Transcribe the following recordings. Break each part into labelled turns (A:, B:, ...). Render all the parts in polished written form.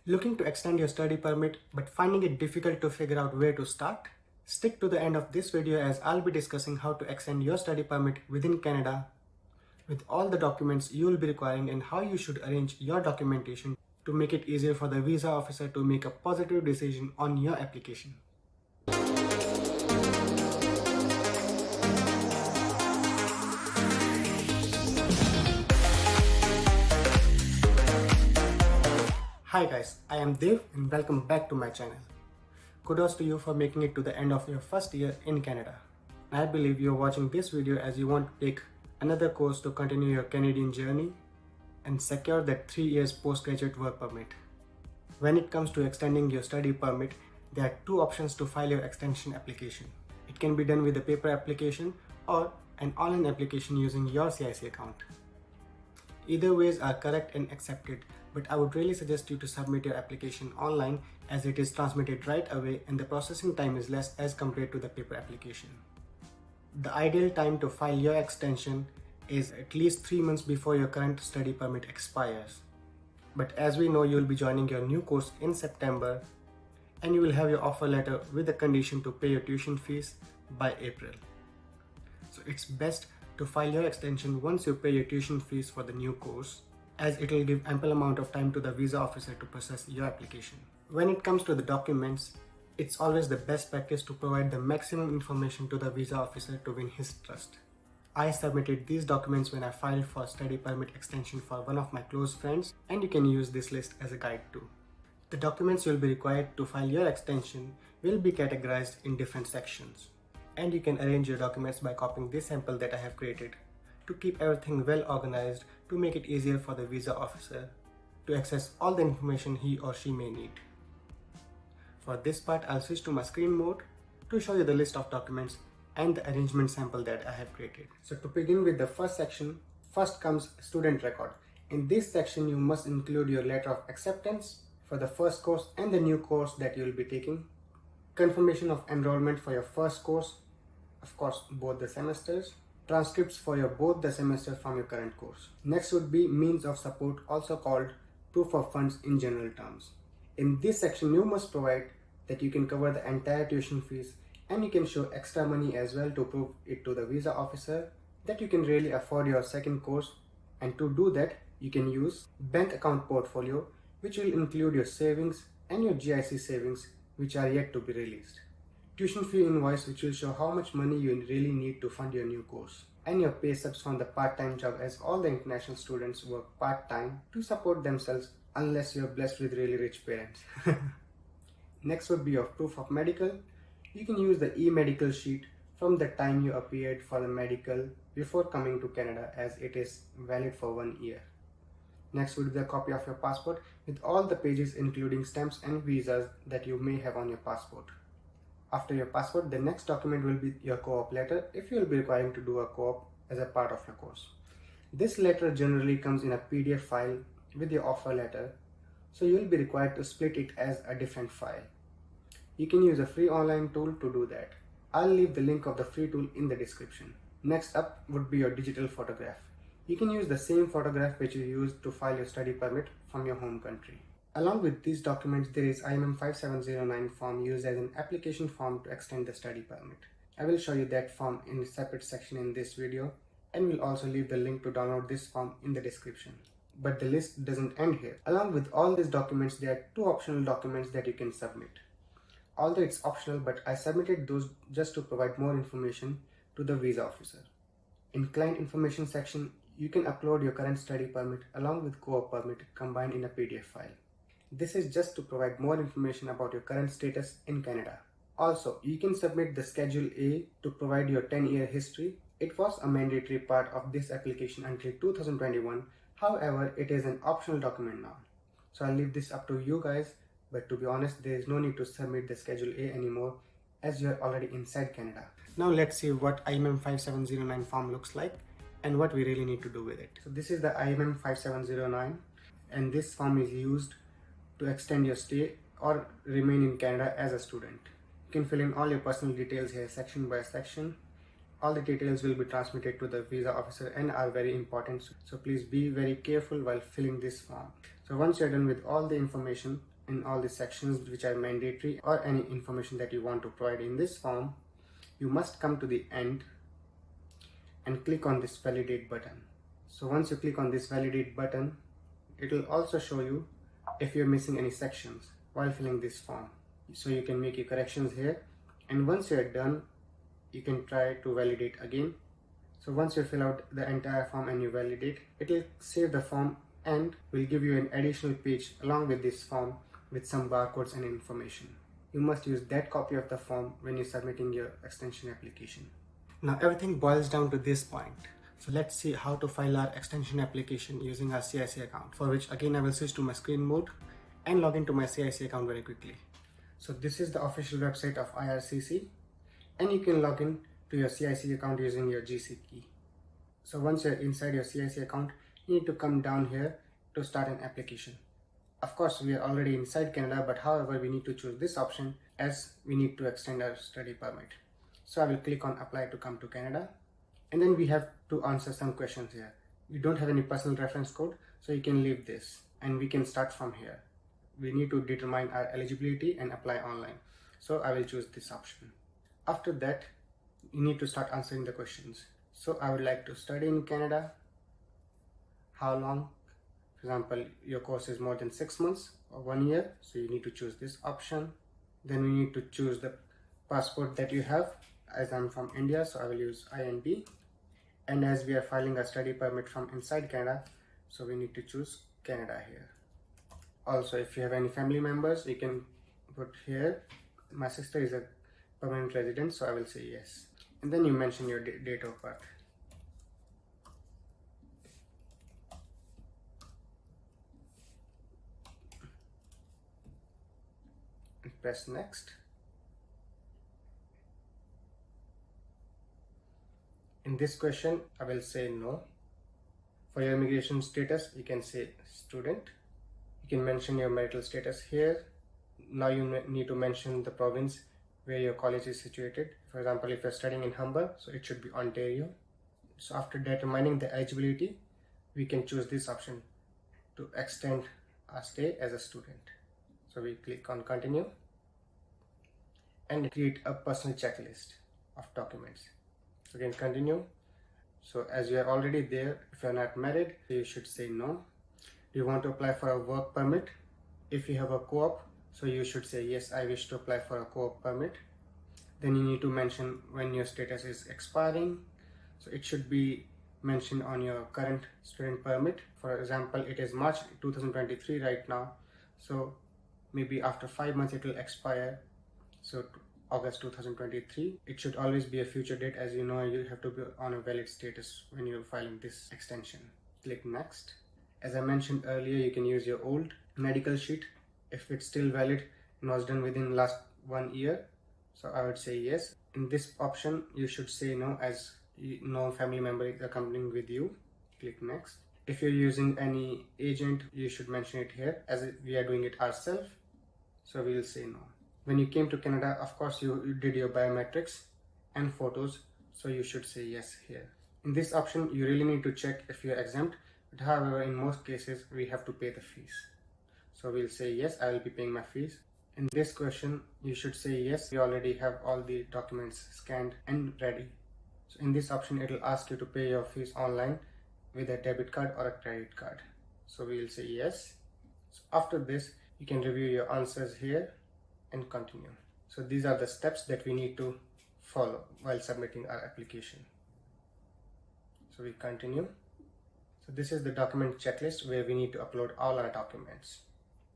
A: Looking to extend your study permit but finding it difficult to figure out where to start? Stick to the end of this video as I'll be discussing how to extend your study permit within Canada with all the documents you will be requiring and how you should arrange your documentation to make it easier for the visa officer to make a positive decision on your application. Hi guys, I am Dev and welcome back to my channel. Kudos to you for making it to the end of your first year in Canada. I believe you are watching this video as you want to take another course to continue your Canadian journey and secure that 3 years postgraduate work permit. When it comes to extending your study permit, there are two options to file your extension application. It can be done with a paper application or an online application using your CIC account. Either ways are correct and accepted, but I would really suggest you to submit your application online as it is transmitted right away and the processing time is less as compared to the paper application. The ideal time to file your extension is at least 3 months before your current study permit expires. But as we know, you will be joining your new course in September and you will have your offer letter with the condition to pay your tuition fees by April. So it's best to file your extension once you pay your tuition fees for the new course, as it will give ample amount of time to the visa officer to process your application. When it comes to the documents, it's always the best practice to provide the maximum information to the visa officer to win his trust. I submitted these documents when I filed for study permit extension for one of my close friends, and you can use this list as a guide too. The documents you will be required to file your extension will be categorized in different sections, and you can arrange your documents by copying this sample that I have created to keep everything well organized to make it easier for the visa officer to access all the information he or she may need. For this part, I'll switch to my screen mode to show you the list of documents and the arrangement sample that I have created. So to begin with the first section, first comes student record. In this section, you must include your letter of acceptance for the first course and the new course that you will be taking, confirmation of enrollment for your first course, of course both the semesters, transcripts for your both the semesters from your current course. Next would be means of support, also called proof of funds in general terms. In this section, you must provide that you can cover the entire tuition fees and you can show extra money as well to prove it to the visa officer that you can really afford your second course, and to do that you can use bank account portfolio, which will include your savings and your GIC savings which are yet to be released. Tuition fee invoice, which will show how much money you really need to fund your new course, and your pay stubs from the part-time job, as all the international students work part-time to support themselves unless you're blessed with really rich parents. Next would be your proof of medical. You can use the e-medical sheet from the time you appeared for the medical before coming to Canada, as it is valid for 1 year. Next would be a copy of your passport with all the pages including stamps and visas that you may have on your passport. After your passport, the next document will be your co-op letter if you will be requiring to do a co-op as a part of your course. This letter generally comes in a PDF file with your offer letter, so you will be required to split it as a different file. You can use a free online tool to do that. I'll leave the link of the free tool in the description. Next up would be your digital photograph. You can use the same photograph which you used to file your study permit from your home country. Along with these documents, there is IMM 5709 form used as an application form to extend the study permit. I will show you that form in a separate section in this video, and will also leave the link to download this form in the description. But the list doesn't end here. Along with all these documents, there are two optional documents that you can submit. Although it's optional, but I submitted those just to provide more information to the visa officer. In client information section, you can upload your current study permit along with co-op permit combined in a PDF file. This is just to provide more information about your current status in Canada. Also, you can submit the Schedule A to provide your 10-year history. It was a mandatory part of this application until 2021. However, it is an optional document now. So I'll leave this up to you guys, but to be honest, there is no need to submit the Schedule A anymore as you're already inside Canada. Now let's see what IMM 5709 form looks like and what we really need to do with it. So this is the IMM 5709, and this form is used to extend your stay or remain in Canada as a student. You can fill in all your personal details here section by section. All the details will be transmitted to the visa officer and are very important, so please be very careful while filling this form. So once you're done with all the information, in all the sections which are mandatory or any information that you want to provide in this form, you must come to the end and click on this validate button. So once you click on this validate button, it will also show you if you're missing any sections while filling this form. So you can make your corrections here, and once you're done, you can try to validate again. So once you fill out the entire form and you validate, it will save the form and will give you an additional page along with this form with some barcodes and information. You must use that copy of the form when you're submitting your extension application. Now everything boils down to this point. So let's see how to file our extension application using our CIC account, for which again I will switch to my screen mode and log into my CIC account very quickly. So this is the official website of IRCC, and you can log in to your CIC account using your GC key. So once you're inside your CIC account, you need to come down here to start an application. Of course, we are already inside Canada, but however, we need to choose this option as we need to extend our study permit. So I will click on apply to come to Canada, and then we have to answer some questions here. You don't have any personal reference code, so you can leave this and we can start from here. We need to determine our eligibility and apply online. So I will choose this option. After that, you need to start answering the questions. So I would like to study in Canada. How long? For example, your course is more than 6 months or 1 year, so you need to choose this option. Then we need to choose the passport that you have. As I'm from India, so I will use IND. And as we are filing a study permit from inside Canada, so we need to choose Canada here. Also, if you have any family members, you can put here. My sister is a permanent resident, so I will say yes. And then you mention your date of birth. And press next. In this question, I will say no. For your immigration status, you can say student. You can mention your marital status here. Now you need to mention the province where your college is situated. For example, if you're studying in Humber, so it should be Ontario. So after determining the eligibility, we can choose this option to extend our stay as a student. So we click on continue and create a personal checklist of documents. So again, continue. So as you are already there, if you are not married, you should say no. Do you want to apply for a work permit? If you have a co-op, so you should say yes, I wish to apply for a co-op permit. Then you need to mention when your status is expiring. So it should be mentioned on your current student permit. For example, it is March 2023 right now. So maybe after 5 months it will expire. So August 2023. It should always be a future date, as you know you have to be on a valid status when you're filing this extension. Click next. As I mentioned earlier, you can use your old medical sheet if it's still valid and was done within last 1 year. So I would say yes. In this option, you should say no, as no family member is accompanying with you. Click next. If you're using any agent, you should mention it here, as we are doing it ourselves. So we'll say no. When you came to Canada, of course, you did your biometrics and photos, so you should say yes here. In this option, you really need to check if you're exempt, but however, in most cases, we have to pay the fees. So we'll say yes, I will be paying my fees. In this question, you should say yes, you already have all the documents scanned and ready. So in this option, it will ask you to pay your fees online with a debit card or a credit card. So we'll say yes. So after this, you can review your answers here and continue. So these are the steps that we need to follow while submitting our application. So we continue. So this is the document checklist where we need to upload all our documents.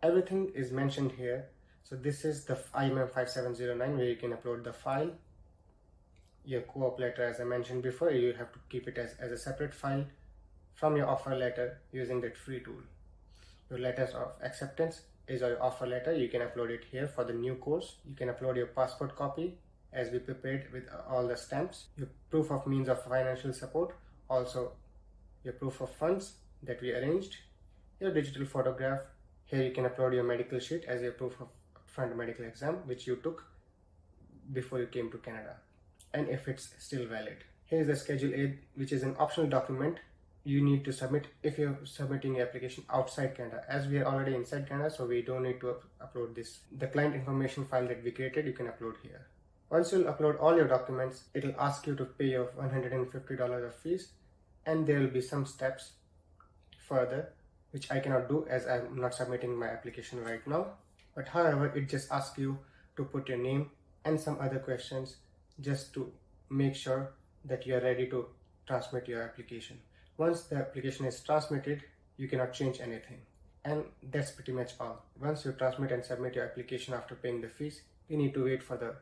A: Everything is mentioned here. So this is the IMM 5709 where you can upload the file. Your co-op letter, as I mentioned before, you have to keep it as a separate file from your offer letter using that free tool. Your letters of acceptance is your offer letter. You can upload it here for the new course. You can upload your passport copy as we prepared with all the stamps. Your proof of means of financial support, also your proof of funds that we arranged, your digital photograph. Here you can upload your medical sheet as your proof of front medical exam which you took before you came to Canada, and if it's still valid. Here is the Schedule A, which is an optional document you need to submit if you're submitting your application outside Canada. As we are already inside Canada, so we don't need to upload the client information file that we created, you can upload here. Once you'll upload all your documents, it'll ask you to pay your $150 of fees, and there will be some steps further which I cannot do as I'm not submitting my application right now. But however, it just asks you to put your name and some other questions just to make sure that you are ready to transmit your application. Once the application is transmitted, you cannot change anything. And that's pretty much all. Once you transmit and submit your application after paying the fees, you need to wait for the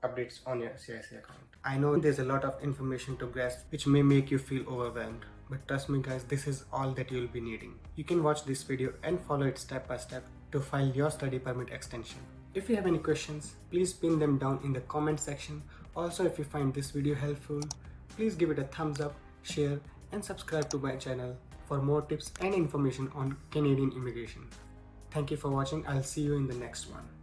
A: updates on your CIC account. I know there's a lot of information to grasp which may make you feel overwhelmed, but trust me guys, this is all that you'll be needing. You can watch this video and follow it step by step to file your study permit extension. If you have any questions, please pin them down in the comment section. Also, if you find this video helpful, please give it a thumbs up, share and subscribe to my channel for more tips and information on Canadian immigration. Thank you for watching. I'll see you in the next one.